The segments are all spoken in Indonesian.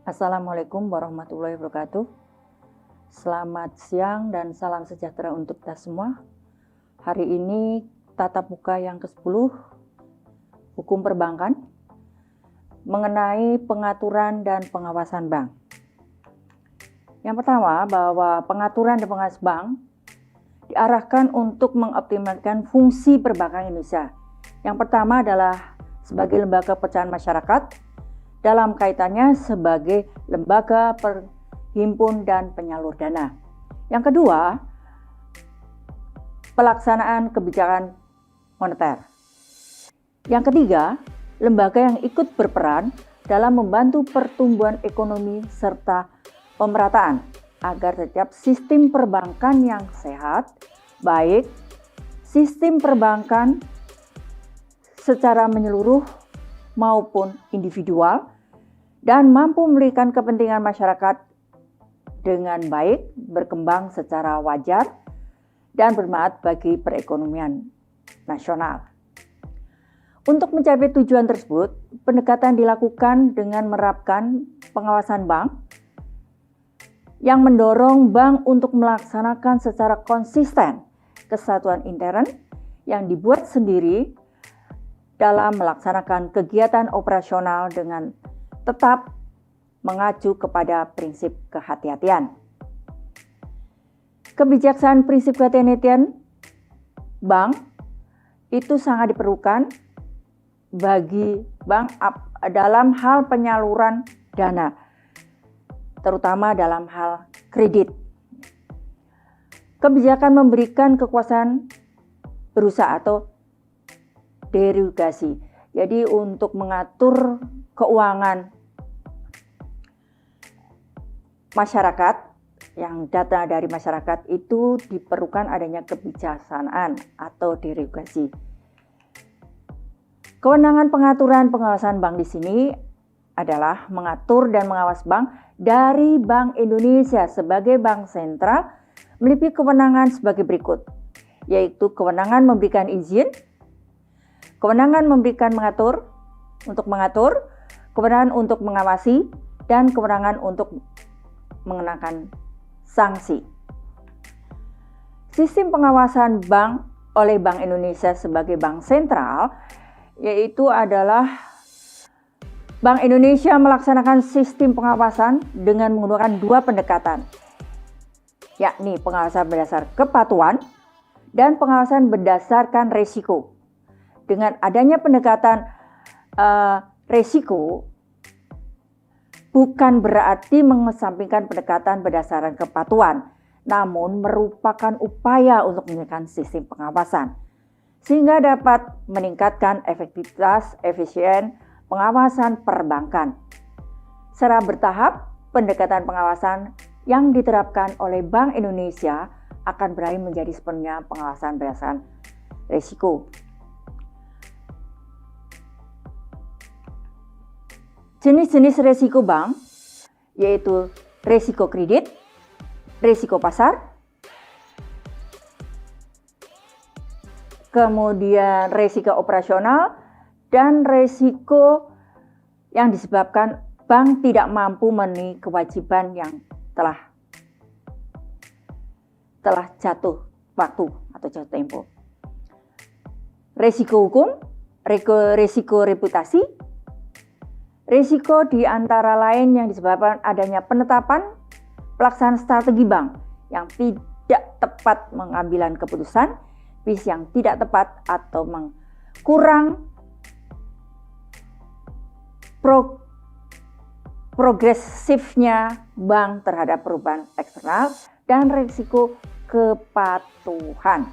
Assalamualaikum warahmatullahi wabarakatuh. Selamat siang dan salam sejahtera untuk kita semua. Hari ini tatap muka yang ke-10, hukum perbankan, mengenai pengaturan dan pengawasan bank. Yang pertama, bahwa pengaturan dan pengawasan bank diarahkan untuk mengoptimalkan fungsi perbankan Indonesia. Yang pertama adalah sebagai lembaga percayaan masyarakat, dalam kaitannya sebagai lembaga perhimpun dan penyalur dana. Yang kedua, pelaksanaan kebijakan moneter. Yang ketiga, lembaga yang ikut berperan dalam membantu pertumbuhan ekonomi serta pemerataan agar setiap sistem perbankan yang sehat, baik sistem perbankan secara menyeluruh maupun individual, dan mampu memberikan kepentingan masyarakat dengan baik, berkembang secara wajar, dan bermanfaat bagi perekonomian nasional. Untuk mencapai tujuan tersebut, pendekatan dilakukan dengan menerapkan pengawasan bank yang mendorong bank untuk melaksanakan secara konsisten kesatuan intern yang dibuat sendiri dalam melaksanakan kegiatan operasional dengan tetap mengacu kepada prinsip kehati-hatian. Kebijaksanaan prinsip kehati-hatian bank itu sangat diperlukan bagi bank dalam hal penyaluran dana, terutama dalam hal kredit. Kebijakan memberikan kekuasaan berusaha atau deregulasi. Jadi untuk mengatur keuangan masyarakat, yang data dari masyarakat itu diperlukan adanya kebijaksanaan atau deregulasi. Kewenangan pengaturan pengawasan bank di sini adalah mengatur dan mengawas bank dari Bank Indonesia sebagai bank sentral memiliki kewenangan sebagai berikut, yaitu kewenangan memberikan izin, kewenangan memberikan mengatur, kewenangan untuk mengawasi, dan kewenangan untuk mengenakan sanksi. Sistem pengawasan bank oleh Bank Indonesia sebagai bank sentral yaitu adalah Bank Indonesia melaksanakan sistem pengawasan dengan menggunakan dua pendekatan, yakni pengawasan berdasar kepatuhan dan pengawasan berdasarkan risiko. Dengan adanya pendekatan risiko, bukan berarti mengesampingkan pendekatan berdasarkan kepatuhan, namun merupakan upaya untuk meningkatkan sistem pengawasan, sehingga dapat meningkatkan efektivitas, efisien pengawasan perbankan. Secara bertahap, pendekatan pengawasan yang diterapkan oleh Bank Indonesia akan berakhir menjadi sepenuhnya pengawasan berdasarkan risiko. Jenis-jenis risiko bank yaitu risiko kredit, risiko pasar, kemudian risiko operasional, dan risiko yang disebabkan bank tidak mampu memenuhi kewajiban yang telah jatuh waktu atau jatuh tempo. Risiko hukum, risiko reputasi. Risiko di antara lain yang disebabkan adanya penetapan pelaksanaan strategi bank yang tidak tepat mengambilan keputusan, bis yang tidak tepat atau kurang progresifnya bank terhadap perubahan eksternal, dan risiko kepatuhan.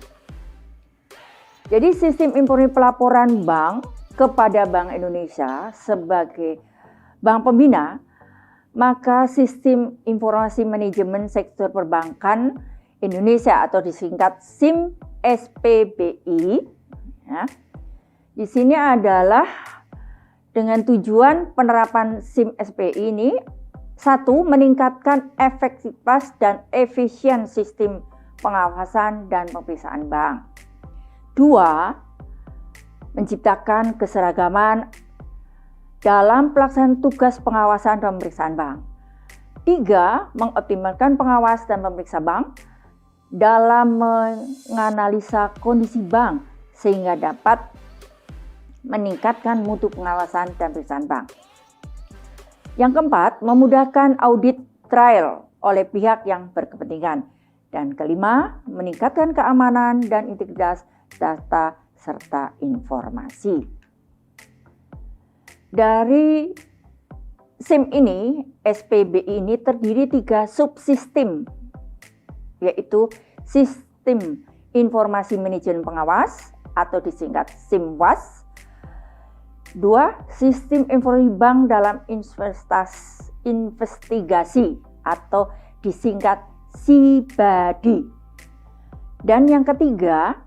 Jadi sistem informasi pelaporan bank kepada Bank Indonesia sebagai bank pembina, maka sistem informasi manajemen sektor perbankan Indonesia atau disingkat SIM SPBI, ya, di sini adalah dengan tujuan penerapan SIM SPBI ini, satu, meningkatkan efektivitas dan efisien sistem pengawasan dan pemeriksaan bank. Dua, menciptakan keseragaman dalam pelaksanaan tugas pengawasan dan pemeriksaan bank. 3. Mengoptimalkan pengawas dan pemeriksa bank dalam menganalisa kondisi bank sehingga dapat meningkatkan mutu pengawasan dan pemeriksaan bank. Yang keempat, memudahkan audit trial oleh pihak yang berkepentingan. Dan kelima, meningkatkan keamanan dan integritas data serta informasi. Dari SIM ini, SPBI ini terdiri 3 subsistem, yaitu Sistem Informasi Manajemen Pengawas atau disingkat SIMWAS. 2. Sistem Informasi Bank dalam investigasi atau disingkat SIBADI. Dan yang ketiga,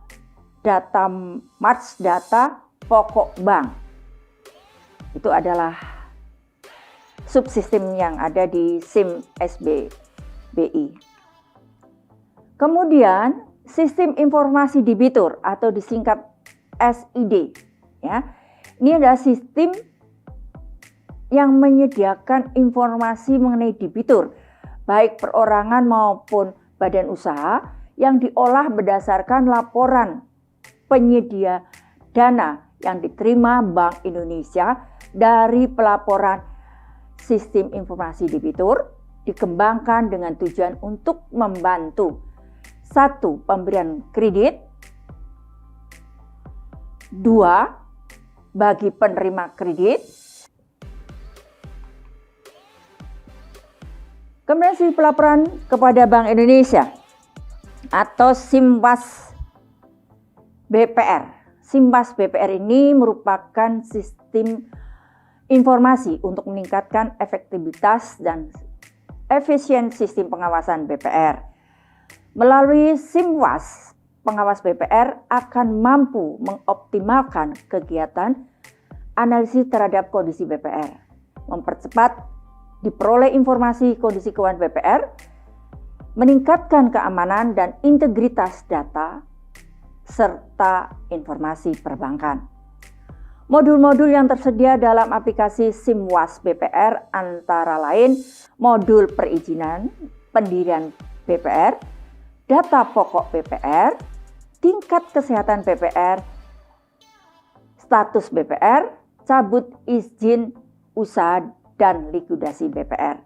data March data pokok bank. Itu adalah subsistem yang ada di SIM SPBI. Kemudian sistem informasi debitur atau disingkat SID, ya. Ini adalah sistem yang menyediakan informasi mengenai debitur, baik perorangan maupun badan usaha yang diolah berdasarkan laporan penyedia dana yang diterima Bank Indonesia dari pelaporan sistem informasi debitur, dikembangkan dengan tujuan untuk membantu 1. Pemberian kredit, 2. Bagi penerima kredit, kemudian sistem pelaporan kepada Bank Indonesia atau SIMWAS BPR. SIMWAS BPR ini merupakan sistem informasi untuk meningkatkan efektivitas dan efisiensi sistem pengawasan BPR. Melalui SIMWAS, pengawas BPR akan mampu mengoptimalkan kegiatan analisis terhadap kondisi BPR, mempercepat diperoleh informasi kondisi keuangan BPR, meningkatkan keamanan dan integritas data, serta informasi perbankan. Modul-modul yang tersedia dalam aplikasi SIMWAS BPR antara lain modul perizinan, pendirian BPR, data pokok BPR, tingkat kesehatan BPR, status BPR, cabut izin usaha dan likuidasi BPR.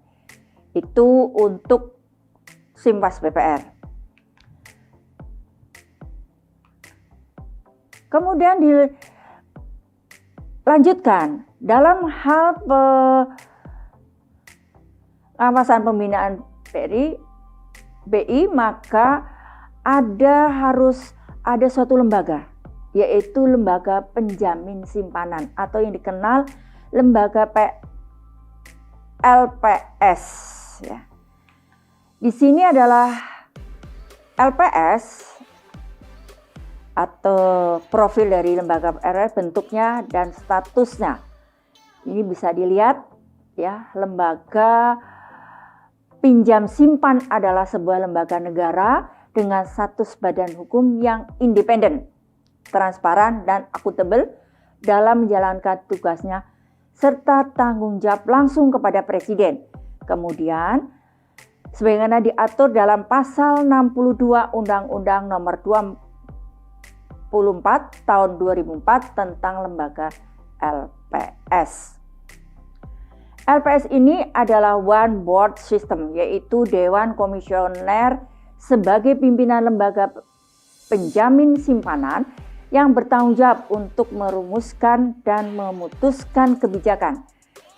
Itu untuk SIMWAS BPR. Kemudian dilanjutkan dalam hal pengawasan pembinaan BI, maka harus ada suatu lembaga, yaitu lembaga penjamin simpanan atau yang dikenal lembaga LPS. Ya. Di sini adalah LPS atau profil dari lembaga LPS, bentuknya dan statusnya. Ini bisa dilihat, ya, lembaga pinjam simpan adalah sebuah lembaga negara dengan status badan hukum yang independen, transparan, dan akuntabel dalam menjalankan tugasnya serta tanggung jawab langsung kepada Presiden. Kemudian, sebagaimana diatur dalam pasal 62 Undang-Undang Nomor 24 Tahun 2004 tentang lembaga LPS. LPS ini adalah one board system, yaitu Dewan Komisioner sebagai pimpinan lembaga penjamin simpanan yang bertanggung jawab untuk merumuskan dan memutuskan kebijakan,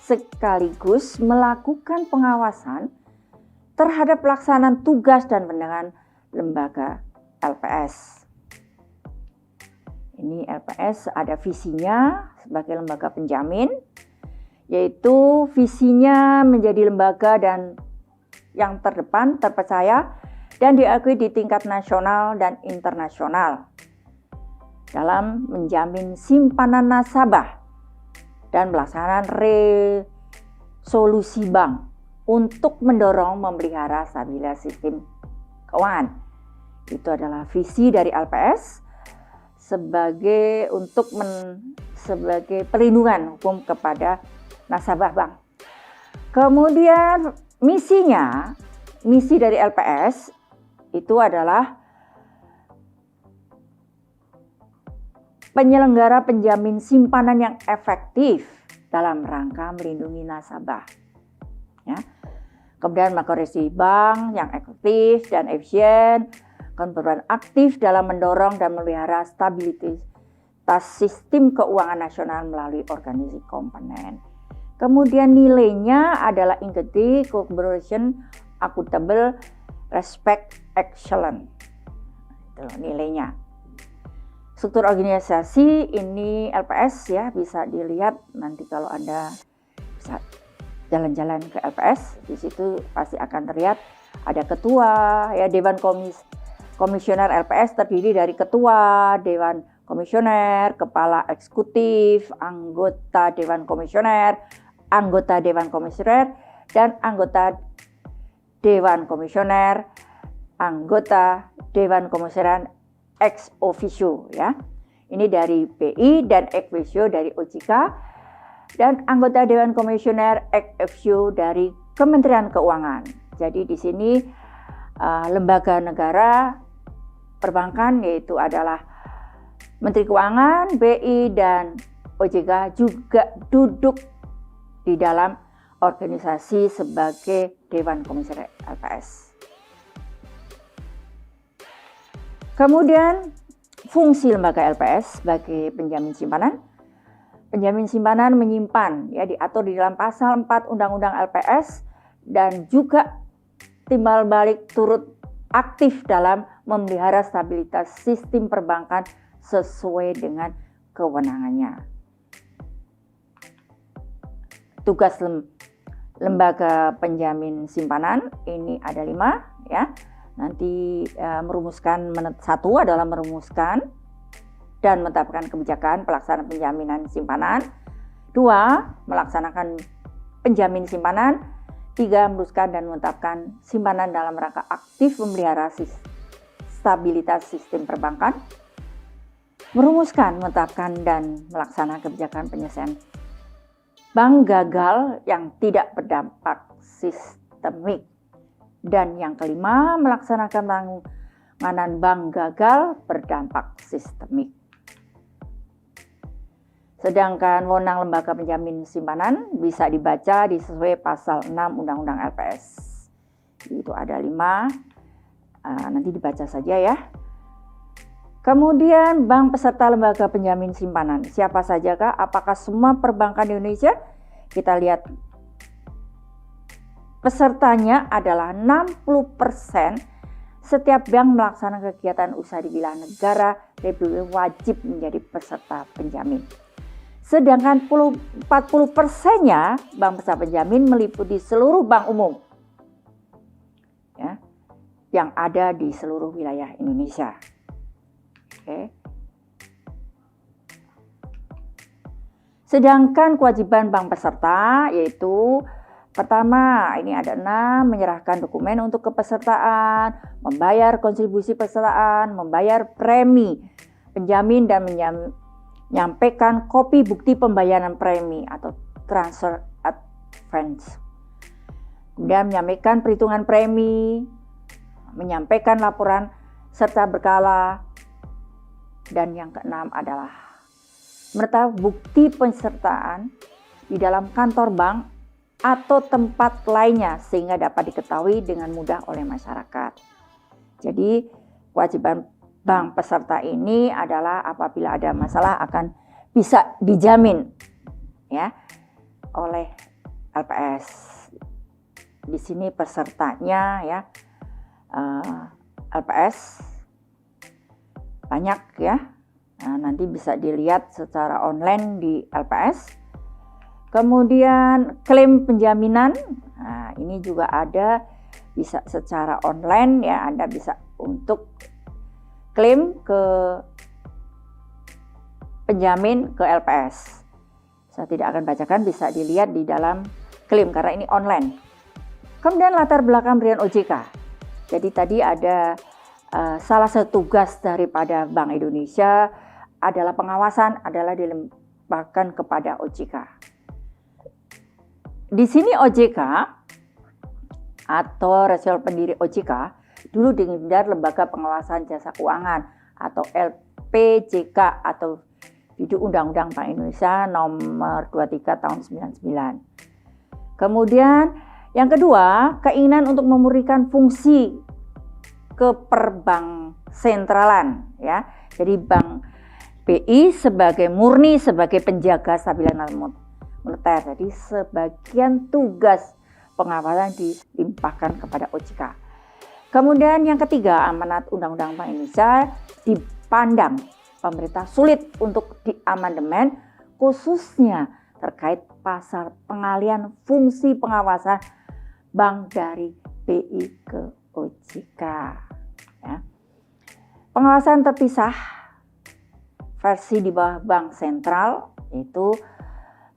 sekaligus melakukan pengawasan terhadap pelaksanaan tugas dan kewenangan lembaga LPS. Ini LPS ada visinya sebagai lembaga penjamin, yaitu visinya menjadi lembaga dan yang terdepan, terpercaya, dan diakui di tingkat nasional dan internasional dalam menjamin simpanan nasabah dan pelaksanaan resolusi bank untuk mendorong memelihara stabilitas sistem keuangan. Itu adalah visi dari LPS sebagai perlindungan hukum kepada nasabah bank. Kemudian misi dari LPS itu adalah penyelenggara penjamin simpanan yang efektif dalam rangka melindungi nasabah. Ya. Kemudian makrosisi bank yang efektif dan efisien, berperan aktif dalam mendorong dan memelihara stabilitas sistem keuangan nasional melalui organisasi komponen. Kemudian nilainya adalah integrity, collaboration, accountable, respect, excellence. Itu nilainya. Struktur organisasi ini LPS ya, bisa dilihat nanti kalau Anda bisa jalan-jalan ke LPS, di situ pasti akan terlihat ada ketua, ya Dewan Komisioner LPS terdiri dari ketua Dewan Komisioner, kepala eksekutif, anggota Dewan Komisioner, anggota Dewan Komisioner, dan anggota Dewan Komisioner, anggota Dewan Komisioner ex officio ya. Ini dari BI dan ex officio dari OJK. Dan anggota Dewan Komisioner ex officio dari Kementerian Keuangan. Jadi di sini lembaga negara perbankan yaitu adalah Menteri Keuangan, BI dan OJK juga duduk di dalam organisasi sebagai Dewan Komisioner LPS. Kemudian fungsi lembaga LPS sebagai penjamin simpanan. Penjamin simpanan menyimpan, ya diatur di dalam pasal 4 Undang-Undang LPS dan juga timbal balik turut aktif dalam memelihara stabilitas sistem perbankan sesuai dengan kewenangannya. Tugas lembaga penjamin simpanan ini ada 5 ya. Nanti satu adalah merumuskan dan menetapkan kebijakan pelaksanaan penjaminan simpanan. 2, melaksanakan penjamin simpanan. 3, meneruskan dan menetapkan simpanan dalam rangka aktif memelihara stabilitas sistem perbankan. Merumuskan, menetapkan, dan melaksanakan kebijakan penyelesaian bank gagal yang tidak berdampak sistemik. Dan yang kelima, melaksanakan penanganan bank gagal berdampak sistemik. Sedangkan wewenang lembaga penjamin simpanan bisa dibaca sesuai pasal 6 Undang-Undang LPS. Itu ada 5, nanti dibaca saja ya. Kemudian bank peserta lembaga penjamin simpanan. Siapa sajakah? Apakah semua perbankan di Indonesia? Kita lihat pesertanya adalah 60%. Setiap bank melaksanakan kegiatan usaha di wilayah negara Republik wajib menjadi peserta penjamin. Sedangkan 40%-nya bank peserta penjamin meliputi seluruh bank umum ya, yang ada di seluruh wilayah Indonesia. Oke. Sedangkan kewajiban bank peserta yaitu pertama, ini ada 6, menyerahkan dokumen untuk kepesertaan, membayar kontribusi pesertaan, membayar premi penjamin dan menyampaikan kopi bukti pembayaran premi atau transfer advance. Kemudian menyampaikan perhitungan premi, menyampaikan laporan serta berkala. Dan yang keenam adalah menetapkan bukti pesertaan di dalam kantor bank atau tempat lainnya sehingga dapat diketahui dengan mudah oleh masyarakat. Jadi kewajiban bank peserta ini adalah apabila ada masalah akan bisa dijamin ya oleh LPS. Di sini pesertanya ya LPS banyak ya. Nah, nanti bisa dilihat secara online di LPS. Kemudian klaim penjaminan, nah, ini juga ada bisa secara online ya, Anda bisa untuk klaim ke penjamin ke LPS. Saya tidak akan bacakan, bisa dilihat di dalam klaim karena ini online. Kemudian latar belakang pendirian OJK. Jadi tadi ada salah satu tugas daripada Bank Indonesia adalah pengawasan adalah dilempahkan kepada OJK. Di sini OJK atau Resolusi Pendiri OJK dulu dengan Lembaga Pengawasan Jasa Keuangan atau LPJK atau di Undang-Undang Bank Indonesia nomor 23 tahun 99. Kemudian yang kedua, keinginan untuk memberikan fungsi keperbank sentralan ya. Jadi Bank BI murni sebagai penjaga stabilitas moneter. Jadi sebagian tugas pengawasan dilimpahkan kepada OJK. Kemudian yang ketiga, amanat Undang-Undang Bank Indonesia dipandang pemerintah sulit untuk diamandemen, khususnya terkait pasal pengalihan fungsi pengawasan bank dari BI ke OJK. Ya. Pengawasan terpisah versi di bawah bank sentral itu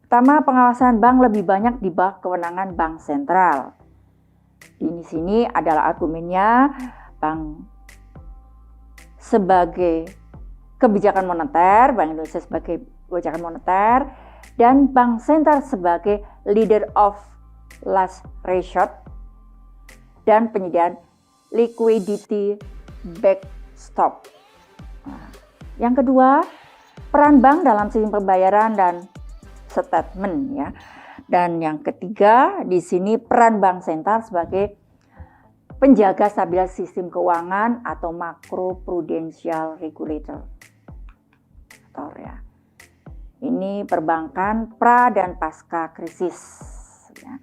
pertama, pengawasan bank lebih banyak di bawah kewenangan bank sentral. Di sini adalah argumennya bank sebagai kebijakan moneter, Bank Indonesia sebagai kebijakan moneter, dan bank sentral sebagai leader of last resort dan penyediaan liquidity backstop. Nah, yang kedua, peran bank dalam sistem pembayaran dan statement ya. Dan yang ketiga, di sini peran bank sentral sebagai penjaga stabilitas sistem keuangan atau macro prudential regulator. Ya. Ini perbankan pra dan pasca krisis. Ya.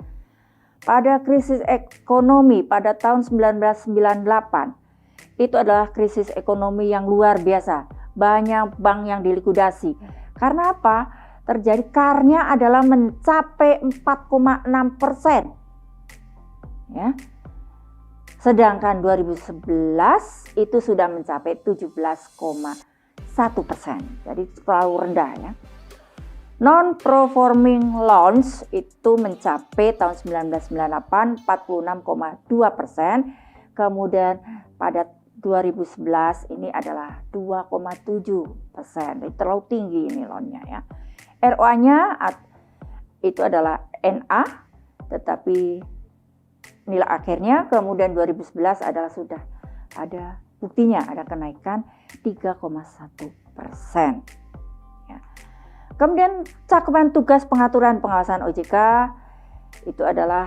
Pada krisis ekonomi pada tahun 1998, itu adalah krisis ekonomi yang luar biasa. Banyak bank yang dilikuidasi. Karena apa? Terjadi CAR-nya adalah mencapai 4,6%. Ya. Sedangkan 2011 itu sudah mencapai 17,1%. Jadi terlalu rendah ya. Non-performing loans itu mencapai tahun 1998 46,2%. Kemudian pada 2011 ini adalah 2,7%. Jadi terlalu tinggi ini loannya ya. ROA-nya itu adalah NA, tetapi nilai akhirnya kemudian 2011 adalah sudah ada buktinya, ada kenaikan 3,1%. Ya. Kemudian cakupan tugas pengaturan pengawasan OJK itu adalah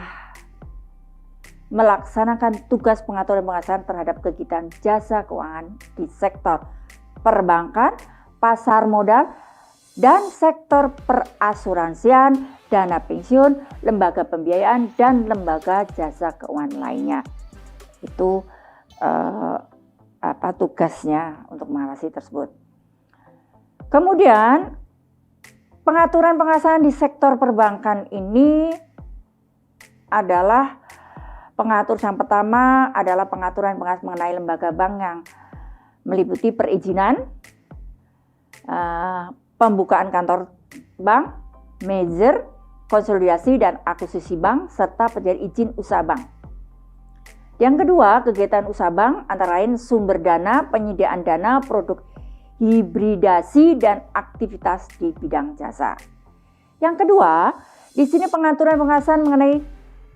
melaksanakan tugas pengaturan pengawasan terhadap kegiatan jasa keuangan di sektor perbankan, pasar modal, dan sektor perasuransian, dana pensiun, lembaga pembiayaan, dan lembaga jasa keuangan lainnya. Itu tugasnya untuk mengawasi tersebut. Kemudian pengaturan pengawasan di sektor perbankan ini adalah pengatur yang pertama adalah pengaturan pengawasan mengenai lembaga bank yang meliputi perizinan, pembukaan kantor bank, merger, konsolidasi dan akuisisi bank, serta penjadian izin usaha bank. Yang kedua, kegiatan usaha bank antara lain sumber dana, penyediaan dana, produk hibridasi, dan aktivitas di bidang jasa. Yang kedua, di sini pengaturan pengawasan mengenai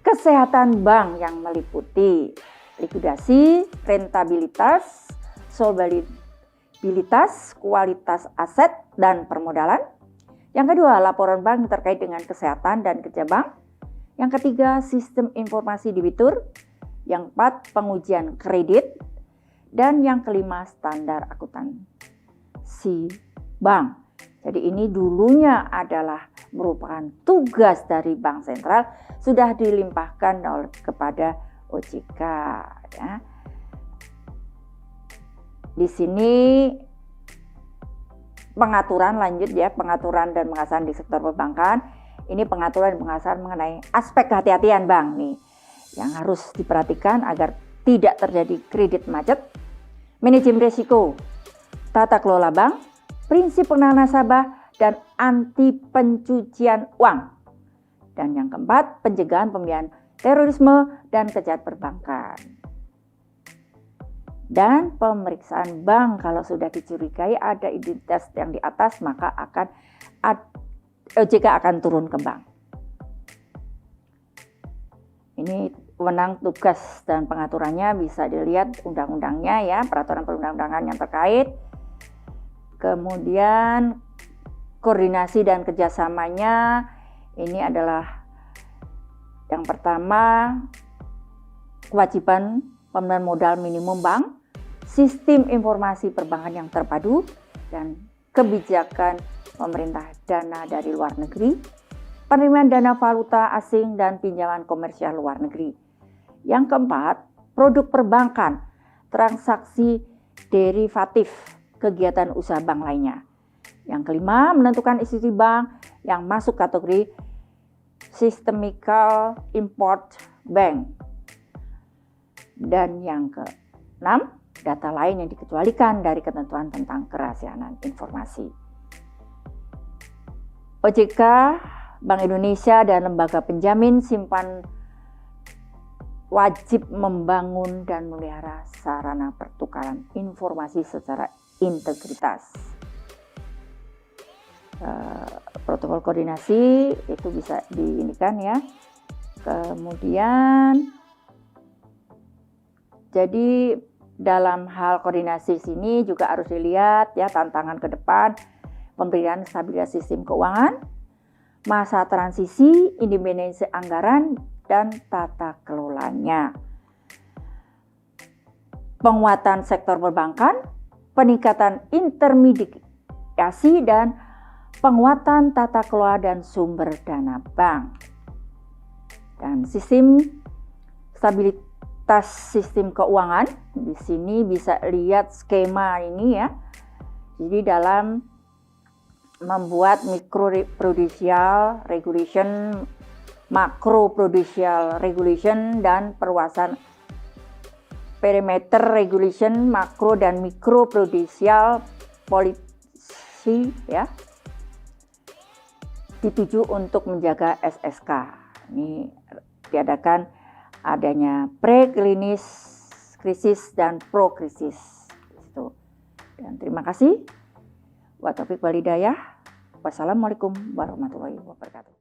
kesehatan bank yang meliputi likuidasi, rentabilitas, solvabilitas, kualitas aset, dan permodalan. Yang kedua, laporan bank terkait dengan kesehatan dan kerja bank. Yang ketiga, sistem informasi debitur. Yang keempat, pengujian kredit. Dan yang kelima, standar akuntansi bank. Jadi ini dulunya adalah merupakan tugas dari Bank Sentral, sudah dilimpahkan kepada OJK. Ya. Di sini pengaturan lanjut ya, pengaturan dan pengawasan di sektor perbankan. Ini pengaturan dan pengawasan mengenai aspek kehati-hatian bank nih yang harus diperhatikan agar tidak terjadi kredit macet, manajemen risiko, tata kelola bank, prinsip pengenalan nasabah, dan anti pencucian uang. Dan yang keempat, pencegahan pembiayaan terorisme dan kejahatan perbankan. Dan pemeriksaan bank kalau sudah dicurigai ada identitas yang di atas, maka OJK akan turun ke bank. Ini wewenang, tugas, dan pengaturannya bisa dilihat undang-undangnya ya, peraturan perundang-undangan yang terkait. Kemudian koordinasi dan kerjasamanya ini adalah yang pertama, kewajiban pemenuhan modal minimum bank, sistem informasi perbankan yang terpadu, dan kebijakan pemerintah dana dari luar negeri, penerimaan dana valuta asing dan pinjaman komersial luar negeri. Yang keempat, produk perbankan, transaksi derivatif, kegiatan usaha bank lainnya. Yang kelima, menentukan institusi bank yang masuk kategori systemical import bank. Dan yang keenam, data lain yang dikecualikan dari ketentuan tentang kerahasiaan informasi. OJK, Bank Indonesia, dan lembaga penjamin simpan wajib membangun dan memelihara sarana pertukaran informasi secara integritas. Protokol koordinasi itu bisa diinikan ya. Kemudian jadi dalam hal koordinasi sini juga harus dilihat ya tantangan ke depan, pemberian stabilitas sistem keuangan, masa transisi, independensi anggaran, dan tata kelolanya. Penguatan sektor perbankan, peningkatan intermediasi, dan penguatan tata kelola dan sumber dana bank. Dan sistem stabilitas sistem keuangan, di sini bisa lihat skema ini ya. Jadi dalam membuat microprudential regulation, macroprudential regulation, dan perluasan perimeter regulation, makro dan microprudential policy ya, dituju untuk menjaga SSK. Ini diadakan adanya pre-krisis, krisis, dan pro-krisis. Dan terima kasih. Wa taufiq wal hidayah. Wassalamualaikum warahmatullahi wabarakatuh.